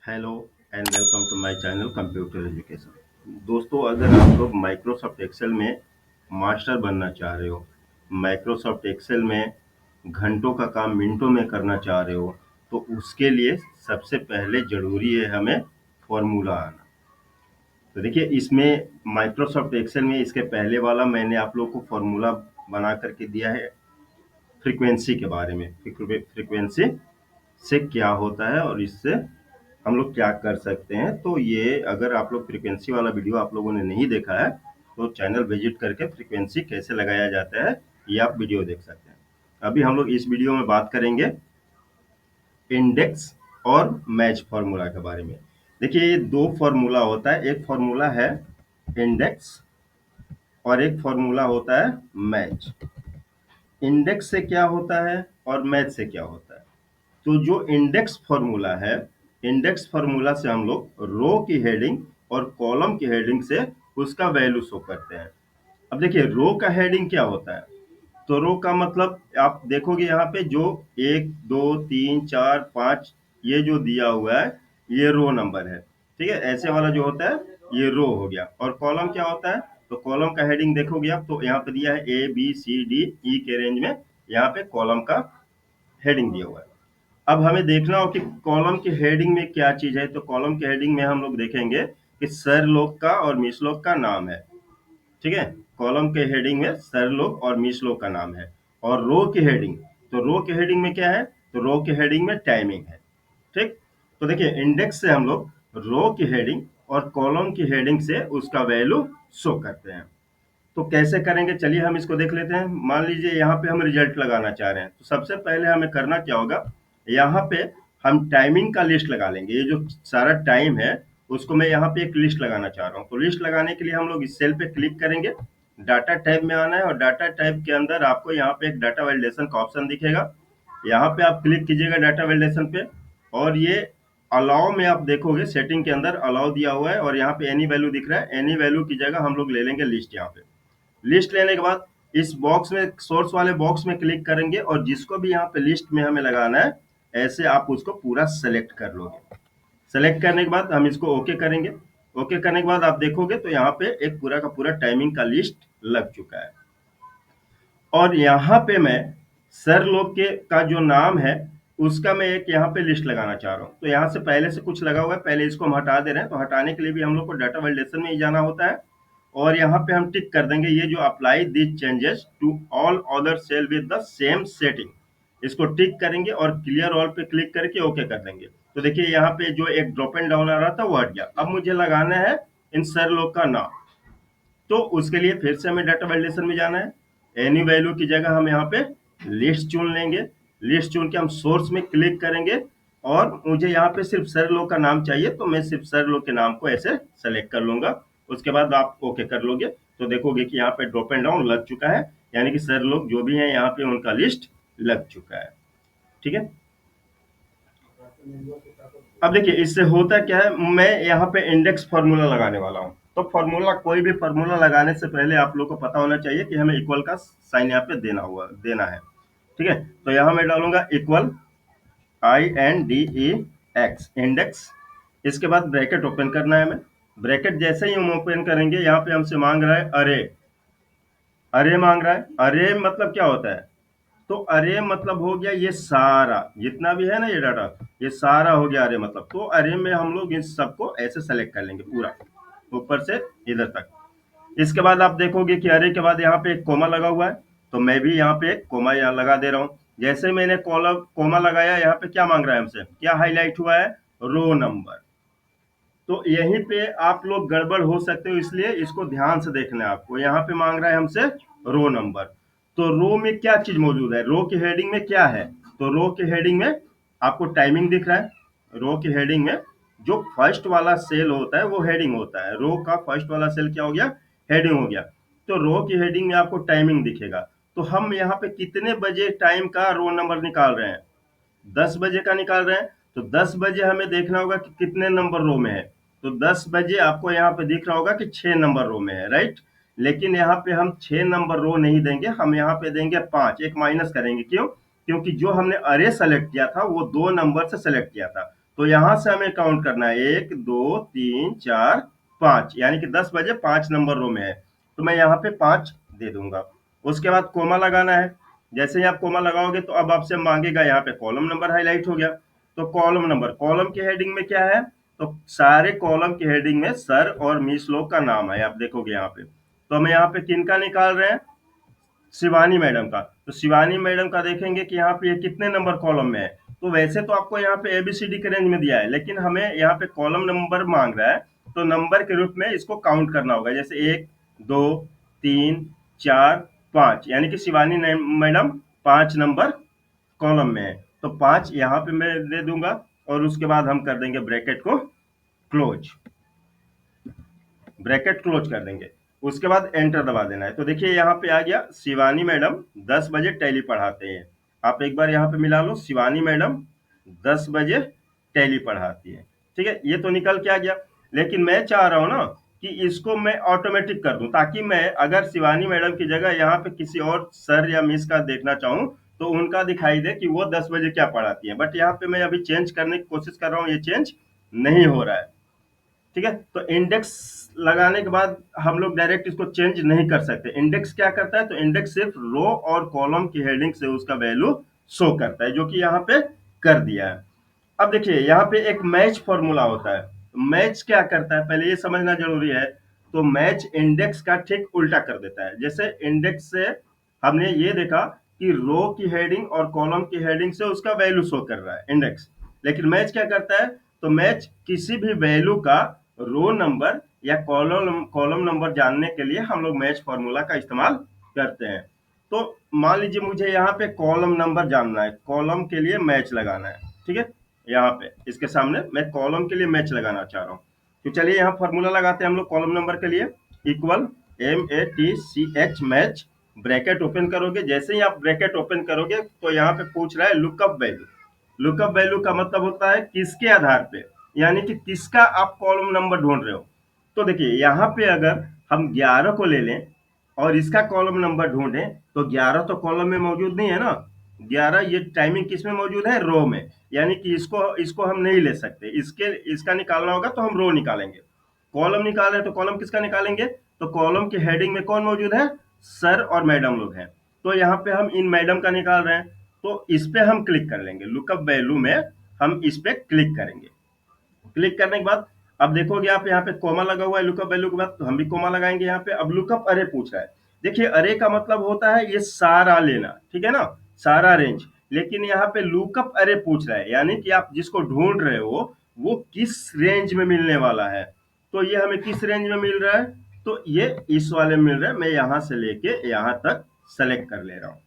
Hello and welcome to my channel computer education. दोस्तों, अगर आप लोग माइक्रोसॉफ्ट एक्सेल में मास्टर बनना चाह रहे हो, माइक्रोसॉफ्ट एक्सेल में घंटों का काम मिनटों में करना चाह रहे हो, तो उसके लिए सबसे पहले ज़रूरी है हमें फॉर्मूला आना। तो देखिए, इसमें माइक्रोसॉफ्ट एक्सेल में इसके पहले वाला मैंने आप लोग को फॉर्मूला बना करके दिया है फ्रीक्वेंसी के बारे में। फ्रीक्वेंसी से क्या होता है और इससे हम लोग क्या कर सकते हैं। तो ये अगर आप लोग फ्रीक्वेंसी वाला वीडियो आप लोगों ने नहीं देखा है तो चैनल विजिट करके फ्रीक्वेंसी कैसे लगाया जाता है ये आप वीडियो देख सकते हैं। अभी हम लोग इस वीडियो में बात करेंगे इंडेक्स और मैच फार्मूला के बारे में। देखिए, ये दो फार्मूला होता है, एक फार्मूला है इंडेक्स और एक फार्मूला होता है मैच। इंडेक्स से क्या होता है और मैच से क्या होता है। तो जो इंडेक्स फार्मूला है, इंडेक्स फार्मूला से हम लोग रो की हेडिंग और कॉलम की हेडिंग से उसका वैल्यू शो करते हैं। अब देखिए, रो का हेडिंग क्या होता है। तो रो का मतलब आप देखोगे यहाँ पे जो 1 2 3 4 5 ये जो दिया हुआ है ये रो नंबर है। ठीक है, ऐसे वाला जो होता है ये रो हो गया। और कॉलम क्या होता है, तो कॉलम का हेडिंग देखोगे आप तो यहाँ पे दिया है ABCDE के रेंज में, यहाँ पे कॉलम का हेडिंग दिया हुआ है। अब हमें देखना हो कि कॉलम के हेडिंग में क्या चीज है। तो कॉलम के हेडिंग में हम लोग देखेंगे कि सर लोग का और मिस लोग का नाम है। ठीक है, कॉलम के हेडिंग में सर लोग और मिस लोग का नाम है। और रो की हेडिंग, तो रो के हेडिंग में क्या है, तो रो के हेडिंग में टाइमिंग है। ठीक, तो देखिए, इंडेक्स से हम लोग रो की हेडिंग और कॉलम की हेडिंग से उसका वैल्यू शो करते हैं। तो कैसे करेंगे, चलिए हम इसको देख लेते हैं। मान लीजिए यहाँ पे हम रिजल्ट लगाना चाह रहे हैं, तो सबसे पहले हमें करना क्या होगा, यहाँ पे हम टाइमिंग का लिस्ट लगा लेंगे। ये जो सारा टाइम है उसको मैं यहाँ पे एक लिस्ट लगाना चाह रहा हूँ। तो लिस्ट लगाने के लिए हम लोग इस सेल पे क्लिक करेंगे, डाटा टाइप में आना है और डाटा टाइप के अंदर आपको यहाँ पे एक डाटा वैलिडेशन का ऑप्शन दिखेगा। यहाँ पे आप क्लिक कीजिएगा डाटा वैलिडेशन पे और ये अलाउ में आप देखोगे सेटिंग के अंदर अलाउ दिया हुआ है और यहाँ पे एनी वैल्यू दिख रहा है। एनी वैल्यू की जगह हम लोग ले लेंगे लिस्ट। यहाँ पे लिस्ट लेने के बाद इस बॉक्स में सोर्स वाले बॉक्स में क्लिक करेंगे और जिसको भी यहाँ पे लिस्ट में हमें लगाना है ऐसे आप उसको पूरा सेलेक्ट कर लोगे। सेलेक्ट करने के बाद हम इसको ओके करेंगे। ओके करने के बाद आप देखोगे तो यहाँ पे एक पूरा का पूरा टाइमिंग का लिस्ट लग चुका है। और यहाँ पे मैं सर लोग के का जो नाम है उसका मैं एक यहाँ पे लिस्ट लगाना चाह रहा हूँ। तो यहाँ से पहले से कुछ लगा हुआ है, पहले इसको हम हटा दे रहे हैं। तो हटाने के लिए भी हम लोग को डाटा वैलिडेशन में ही जाना होता है और यहाँ पे हम टिक कर देंगे ये जो apply this changes to all other cell with the same setting, इसको टिक करेंगे और क्लियर ऑल पे क्लिक करके ओके कर देंगे। तो देखिए, यहाँ पे जो एक ड्रॉप एंड डाउन आ रहा था वो हट गया। अब मुझे लगाना है इन सर लोग का नाम, तो उसके लिए फिर से हमें डाटा वैलिडेशन में जाना है। एनी वैल्यू की जगह हम यहाँ पे लिस्ट चुन लेंगे। लिस्ट चुन के हम सोर्स में क्लिक करेंगे और मुझे यहाँ पे सिर्फ सर लोग का नाम चाहिए तो मैं सिर्फ सर लोग के नाम को ऐसे सेलेक्ट कर लूंगा। उसके बाद आप ओके कर लोगे तो देखोगे कि यहाँ पे ड्रॉप एंड डाउन लग चुका है, यानी कि सर लोग जो भी हैं यहाँ पे उनका लिस्ट लग चुका है। ठीक है, अब देखिए इससे होता क्या है, मैं यहाँ पे इंडेक्स फार्मूला लगाने वाला हूँ। तो फार्मूला, कोई भी फार्मूला लगाने से पहले आप लोग को पता होना चाहिए कि हमें इक्वल का साइन यहाँ पे देना है। ठीक है, तो यहाँ मैं डालूंगा इक्वल INDEX इंडेक्स। इसके बाद ब्रैकेट ओपन करना है हमें। ब्रैकेट जैसे ही हम ओपन करेंगे यहाँ पे हमसे मांग रहा है अरे। अरे मांग रहा है, अरे मतलब क्या होता है, तो अरे मतलब हो गया ये सारा जितना भी है ना ये डाटा, ये सारा हो गया अरे मतलब। तो अरे में हम लोग इस सबको ऐसे सेलेक्ट कर लेंगे पूरा ऊपर से इधर तक। इसके बाद आप देखोगे कि अरे के बाद यहाँ पे एक कोमा लगा हुआ है, तो मैं भी यहाँ पे एक कोमा यहाँ लगा दे रहा हूँ। जैसे मैंने कॉलम कोमा लगाया, यहाँ पे क्या मांग रहा है हमसे, क्या हाईलाइट हुआ है, रो नंबर। तो यहीं पे आप लोग गड़बड़ हो सकते हो, इसलिए इसको ध्यान से देखना है आपको। यहाँ पे मांग रहा है हमसे रो नंबर, तो रो में क्या चीज मौजूद है, रो की हेडिंग में क्या है, तो रो की हेडिंग में आपको टाइमिंग दिख रहा है। रो की हेडिंग में जो फर्स्ट वाला सेल होता है वो हेडिंग होता है। रो का फर्स्ट वाला सेल क्या हो गया, हेडिंग हो गया। तो रो की हेडिंग में आपको टाइमिंग दिखेगा। तो हम यहाँ पे कितने बजे टाइम का रो नंबर निकाल रहे हैं, 10 बजे का निकाल रहे हैं। तो 10 बजे हमें देखना होगा कि कितने नंबर रो में है। तो 10 बजे आपको यहाँ पे दिख रहा होगा कि 6 नंबर रो में है, राइट। लेकिन यहाँ पे हम 6 नंबर रो नहीं देंगे, हम यहाँ पे देंगे 5, एक माइनस करेंगे। क्यों, क्योंकि जो हमने अरे सेलेक्ट किया था वो 2 नंबर से सेलेक्ट किया था। तो यहाँ से हमें काउंट करना है 1 2 3 4 5, यानी कि 10 बजे 5 नंबर रो में है, तो मैं यहाँ पे 5 दे दूंगा। उसके बाद कोमा लगाना है। जैसे ही आप कोमा लगाओगे तो अब आपसे मांगेगा, यहाँ पे कॉलम नंबर हाईलाइट हो गया, तो कॉलम नंबर, कॉलम की हेडिंग में क्या है, तो सारे कॉलम की हेडिंग में सर और मिस लोग का नाम है, आप देखोगे यहाँ पे। तो हम यहाँ पे किनका निकाल रहे हैं, शिवानी मैडम का। तो शिवानी मैडम का देखेंगे कि यहाँ पे ये कितने नंबर कॉलम में है। तो वैसे तो आपको यहाँ पे एबीसीडी के रेंज में दिया है, लेकिन हमें यहाँ पे कॉलम नंबर मांग रहा है, तो नंबर के रूप में इसको काउंट करना होगा। जैसे 1 2 3 4 5, यानी कि शिवानी मैडम 5 नंबर कॉलम में है, तो 5 यहाँ पे मैं दे दूंगा, और उसके बाद हम कर देंगे ब्रैकेट को क्लोज, ब्रैकेट क्लोज कर देंगे। उसके बाद एंटर दबा देना है। तो देखिए यहाँ पे आ गया, शिवानी मैडम 10 बजे टैली पढ़ाते हैं। आप एक बार यहाँ पे मिला लो, शिवानी मैडम 10 बजे टैली पढ़ाती है। ठीक है, ये तो निकल के आ गया, लेकिन मैं चाह रहा हूँ ना कि इसको मैं ऑटोमेटिक कर दूं, ताकि मैं अगर शिवानी मैडम की जगह यहाँ पे किसी और सर या मिस का देखना चाहूँ तो उनका दिखाई दे कि वो 10 बजे क्या पढ़ाती है। बट यहाँ पे मैं अभी चेंज करने की कोशिश कर रहा हूँ, ये चेंज नहीं हो रहा है। ठीक है, तो इंडेक्स लगाने के बाद हम लोग डायरेक्ट इसको चेंज नहीं कर सकते। इंडेक्स क्या करता है, तो इंडेक्स सिर्फ रो और कॉलम की हेडिंग से उसका वैल्यू शो करता है, जो कि यहाँ पे कर दिया है। अब देखिए यहाँ पे एक मैच फॉर्मूला होता है। मैच क्या करता है, पहले ये समझना जरूरी है। तो मैच इंडेक्स का ठीक उल्टा कर देता है। जैसे इंडेक्स से हमने ये देखा कि रो की हेडिंग और कॉलम की हेडिंग से उसका वैल्यू शो कर रहा है इंडेक्स, लेकिन मैच क्या करता है, तो मैच किसी भी वैल्यू का रो नंबर या कॉलम कॉलम नंबर जानने के लिए हम लोग मैच फॉर्मूला का इस्तेमाल करते हैं। तो मान लीजिए मुझे यहाँ पे कॉलम नंबर जानना है, कॉलम के लिए मैच लगाना है। ठीक है, यहाँ पे इसके सामने मैं कॉलम के लिए मैच लगाना चाह रहा हूँ। तो चलिए यहाँ फॉर्मूला लगाते हैं हम लोग कॉलम नंबर के लिए। Equal MATCH match, bracket open करोगे। जैसे ही आप ब्रैकेट ओपन करोगे तो यहाँ पे पूछ रहा है लुकअप वैल्यू। लुकअप वैल्यू का मतलब होता है किसके आधार पे, यानी कि किसका आप कॉलम नंबर ढूंढ रहे हो। तो देखिए यहाँ पे अगर हम 11 को ले लें और इसका कॉलम नंबर ढूंढें, तो 11 तो कॉलम में मौजूद नहीं है ना। 11 ये टाइमिंग किस में मौजूद है, रो में, यानी कि इसको इसको हम नहीं ले सकते। इसका निकालना होगा तो हम रो निकालेंगे। कॉलम निकाल रहे हैं तो कॉलम किसका निकालेंगे, तो कॉलम की हेडिंग में कौन मौजूद है, सर और मैडम लोग हैं। तो यहाँ पे हम इन मैडम का निकाल रहे हैं, तो इस पे हम क्लिक कर लेंगे। लुकअप वैल्यू में हम इस पे क्लिक करेंगे। क्लिक करने के बाद अब देखोगे आप यहाँ पे कोमा लगा हुआ है लुकअप वैल्यू के बाद, तो हम भी कोमा लगाएंगे यहाँ पे। अब लुकअप अरे पूछ रहा है। देखिए अरे का मतलब होता है ये सारा लेना, ठीक है ना, सारा रेंज। लेकिन यहाँ पे लुकअप अरे पूछ रहा है, यानी कि आप जिसको ढूंढ रहे हो वो किस रेंज में मिलने वाला है। तो ये हमें किस रेंज में मिल रहा है, तो ये इस वाले में मिल रहा है। मैं यहाँ से लेके यहाँ तक सेलेक्ट कर ले रहा हूँ।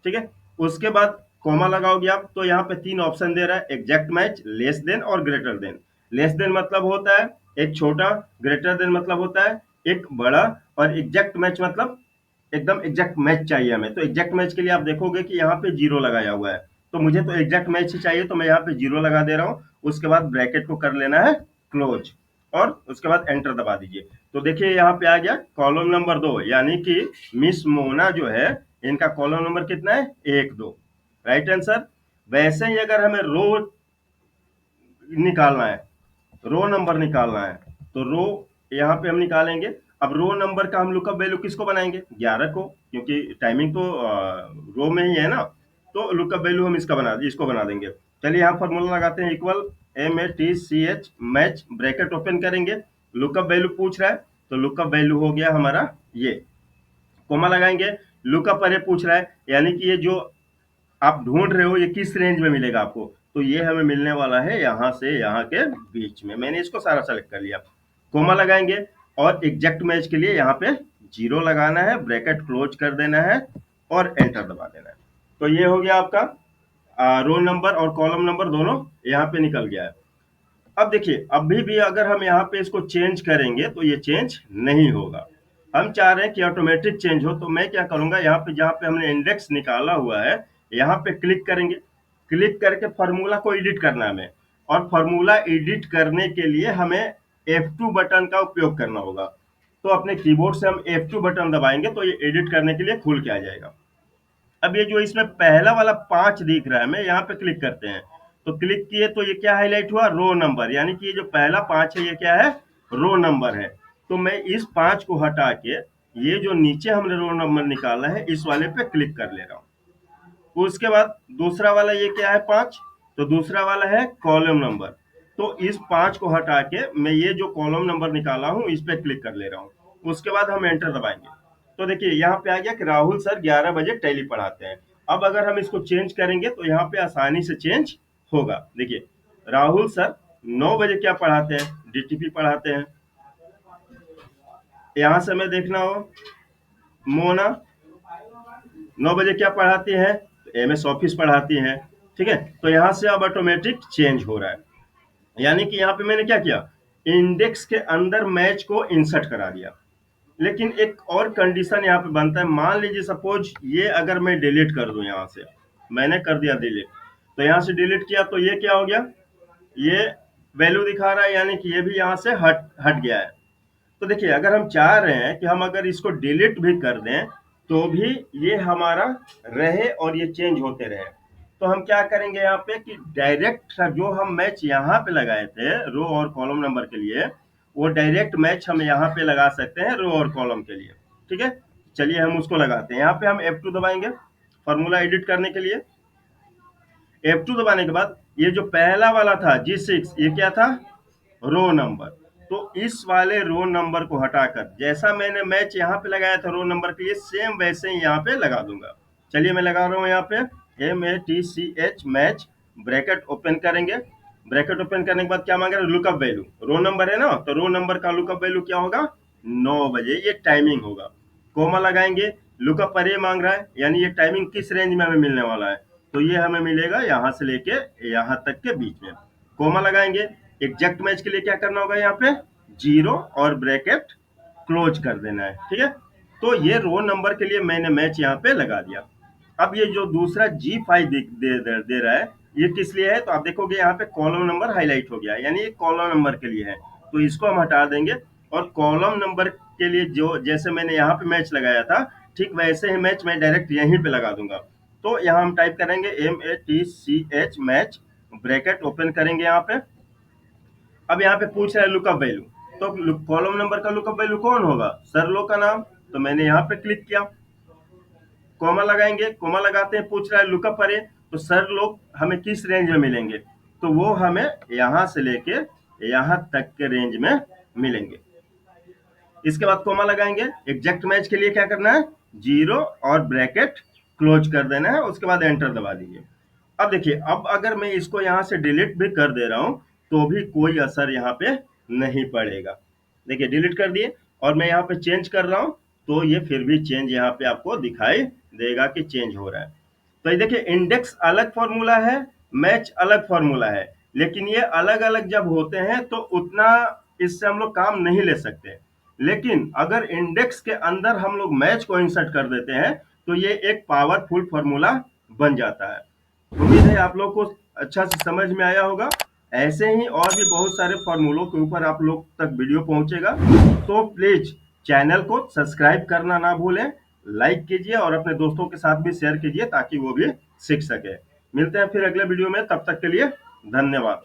ठीक है, उसके बाद कोमा लगाओगे आप, तो यहाँ पे 3 ऑप्शन दे रहा है, एग्जैक्ट मैच, लेस देन और ग्रेटर देन। लेस देन मतलब होता है एक छोटा, ग्रेटर देन मतलब होता है एक बड़ा, और एग्जैक्ट मैच मतलब एकदम एग्जैक्ट मैच चाहिए हमें। तो एग्जैक्ट मैच के लिए आप देखोगे कि यहाँ पे 0 लगाया हुआ है, तो मुझे तो एग्जैक्ट मैच ही चाहिए, तो मैं यहाँ पे 0 लगा दे रहा हूँ। उसके बाद ब्रैकेट को कर लेना है क्लोज, और उसके बाद एंटर दबा दीजिए। तो देखिए यहाँ पे आ गया कॉलम नंबर 2, यानी कि मिस मोना जो है इनका कॉलम नंबर कितना है, 1 2, राइट आंसर। वैसे ही अगर हमें रो निकालना है, रो नंबर निकालना है, तो रो यहाँ पे हम निकालेंगे। अब रो नंबर का हम लुकअप वैल्यू किसको बनाएंगे, 11 को, क्योंकि टाइमिंग तो रो में ही है ना। तो लुकअप वैल्यू हम इसको बना देंगे। चलिए यहाँ फॉर्मूला लगाते हैं, equal MATCH match, bracket open करेंगे। लुकअप वैल्यू पूछ रहा है, तो लुकअप वैल्यू हो गया हमारा ये, कोमा लगाएंगे। लुकअप अरे पूछ रहा है, यानी कि ये जो आप ढूंढ रहे हो ये किस रेंज में मिलेगा आपको, तो ये हमें मिलने वाला है यहाँ से यहाँ के बीच में। मैंने इसको सारा सेलेक्ट कर लिया। कोमा लगाएंगे और एग्जैक्ट मैच के लिए यहाँ पे 0 लगाना है, ब्रैकेट क्लोज कर देना है और एंटर दबा देना है। तो ये हो गया आपका रो नंबर और कॉलम नंबर दोनों यहाँ पे निकल गया है। अब देखिए अभी भी अगर हम यहाँ पे इसको चेंज करेंगे तो ये चेंज नहीं होगा। हम चाह रहे हैं कि ऑटोमेटिक चेंज हो, तो मैं क्या करूंगा, यहाँ पे जहाँ पे हमने इंडेक्स निकाला हुआ है यहाँ पे क्लिक करेंगे। क्लिक करके फार्मूला को एडिट करना है हमें, और फार्मूला एडिट करने के लिए हमें F2 बटन का उपयोग करना होगा। तो अपने कीबोर्ड से हम F2 बटन दबाएंगे तो ये एडिट करने के लिए खुल के आ जाएगा। अब ये जो इसमें पहला वाला 5 दिख रहा है, मैं यहाँ पे क्लिक करते हैं, तो क्लिक किए तो ये क्या हाईलाइट हुआ, रो नंबर, यानी कि ये जो पहला 5 है ये क्या है, रो नंबर है। तो मैं इस 5 को हटा के ये जो नीचे हमने रो नंबर निकाला है इस वाले पे क्लिक कर ले रहा हूँ। उसके बाद दूसरा वाला ये क्या है 5, तो दूसरा वाला है कॉलम नंबर। तो इस 5 को हटा के मैं ये जो कॉलम नंबर निकाला हूँ इस पे क्लिक कर ले रहा हूँ। उसके बाद हम एंटर दबाएंगे। तो देखिए यहाँ पे आ गया कि राहुल सर 11 बजे टैली पढ़ाते हैं। अब अगर हम इसको चेंज करेंगे तो यहाँ पे आसानी से चेंज होगा। देखिए राहुल सर 9 बजे क्या पढ़ाते हैं, डीटीपी पढ़ाते हैं। यहाँ से हमें देखना हो, मोना 9 बजे क्या पढ़ाती है, एमएस ऑफिस पढ़ाती है। ठीक है, तो यहाँ से अब ऑटोमेटिक चेंज हो रहा है। यानी कि यहाँ पे मैंने क्या किया, इंडेक्स के अंदर मैच को इंसर्ट करा दिया। लेकिन एक और कंडीशन यहाँ पे बनता है, मान लीजिए सपोज ये अगर मैं डिलीट कर दूं, यहाँ से मैंने कर दिया डिलीट, तो यहाँ से डिलीट किया तो ये क्या हो गया, ये वैल्यू दिखा रहा है, यानी कि ये भी यहाँ से हट हट गया है। तो देखिए अगर हम चाह रहे हैं कि हम अगर इसको डिलीट भी कर दें तो भी ये हमारा रहे और ये चेंज होते रहे, तो हम क्या करेंगे यहाँ पे कि डायरेक्ट जो हम मैच यहाँ पे लगाए थे रो और कॉलम नंबर के लिए, वो डायरेक्ट मैच हम यहाँ पे लगा सकते हैं रो और कॉलम के लिए। ठीक है, चलिए हम उसको लगाते हैं। यहाँ पे हम F2 दबाएंगे फॉर्मूला एडिट करने के लिए। F2 दबाने के बाद ये जो पहला वाला था G6, ये क्या था, रो नंबर। तो इस वाले रो नंबर को हटाकर जैसा मैंने मैच यहाँ पे लगाया था रो नंबर के लिए, सेम वैसे ही यहाँ पे लगा दूंगा। चलिए मैं लगा रहा हूँ यहाँ पे MATCH मैच, ब्रैकेट ओपन करेंगे। ब्रैकेट ओपन करने के बाद क्या मांग रहा है, लुकअप वैल्यू, रो नंबर है ना, तो रो नंबर का लुकअप वैल्यू क्या होगा, 9 बजे, ये टाइमिंग होगा। कोमा लगाएंगे, लुकअप पर ये मांग रहा है, यानी ये टाइमिंग किस रेंज में हमें मिलने वाला है, तो ये हमें मिलेगा यहाँ से लेके यहाँ तक के बीच में। कोमा लगाएंगे, एग्जैक्ट मैच के लिए क्या करना होगा, यहाँ पे 0 और ब्रैकेट क्लोज कर देना है। ठीक है, तो ये रो नंबर के लिए मैंने मैच यहाँ पे लगा दिया। अब ये जो दूसरा G5 दे रहा है, ये किस लिए है, तो आप देखोगे यहाँ पे कॉलम नंबर हाईलाइट हो गया है, यानी ये कॉलम नंबर के लिए है। तो इसको हम हटा देंगे और कॉलम नंबर के लिए जो जैसे मैंने यहाँ पे मैच लगाया था, ठीक वैसे ही मैच मैं डायरेक्ट यहीं पे लगा दूंगा। तो यहाँ हम टाइप करेंगे MATCH मैच, ब्रैकेट ओपन करेंगे यहाँ पे। अब यहाँ पे पूछ रहा है लुकअप वैल्यू, तो कॉलम नंबर का लुकअप वैल्यू कौन होगा, सर लो का नाम, तो मैंने यहाँ पे क्लिक किया। कोमा लगाएंगे, कोमा लगाते हैं, पूछ रहा है लुकअप अरे, तो सर लोग हमें किस रेंज में मिलेंगे, तो वो हमें यहाँ से लेके यहाँ तक के रेंज में मिलेंगे। इसके बाद कोमा लगाएंगे, एग्जैक्ट मैच के लिए क्या करना है, 0 और ब्रैकेट क्लोज कर देना है, उसके बाद एंटर दबा दीजिए। अब देखिए, अब अगर मैं इसको यहाँ से डिलीट भी कर दे रहा हूँ तो भी कोई असर यहाँ पे नहीं पड़ेगा। देखिए डिलीट कर दिए और मैं यहाँ पे चेंज कर रहा हूँ तो ये फिर भी चेंज यहाँ पे आपको दिखाई देगा कि चेंज हो रहा है। तो ये देखिए इंडेक्स अलग फॉर्मूला है, मैच अलग फॉर्मूला है, लेकिन ये अलग अलग जब होते हैं तो उतना इससे हम लोग काम नहीं ले सकते। लेकिन अगर इंडेक्स के अंदर हम लोग मैच को इंसर्ट कर देते हैं तो ये एक पावरफुल फॉर्मूला बन जाता है। उम्मीद है आप लोग को अच्छा से समझ में आया होगा। ऐसे ही और भी बहुत सारे फॉर्मूलों के ऊपर आप लोग तक वीडियो पहुंचेगा, तो प्लीज चैनल को सब्सक्राइब करना ना भूलें, लाइक कीजिए और अपने दोस्तों के साथ भी शेयर कीजिए ताकि वो भी सीख सके। मिलते हैं फिर अगले वीडियो में, तब तक के लिए धन्यवाद।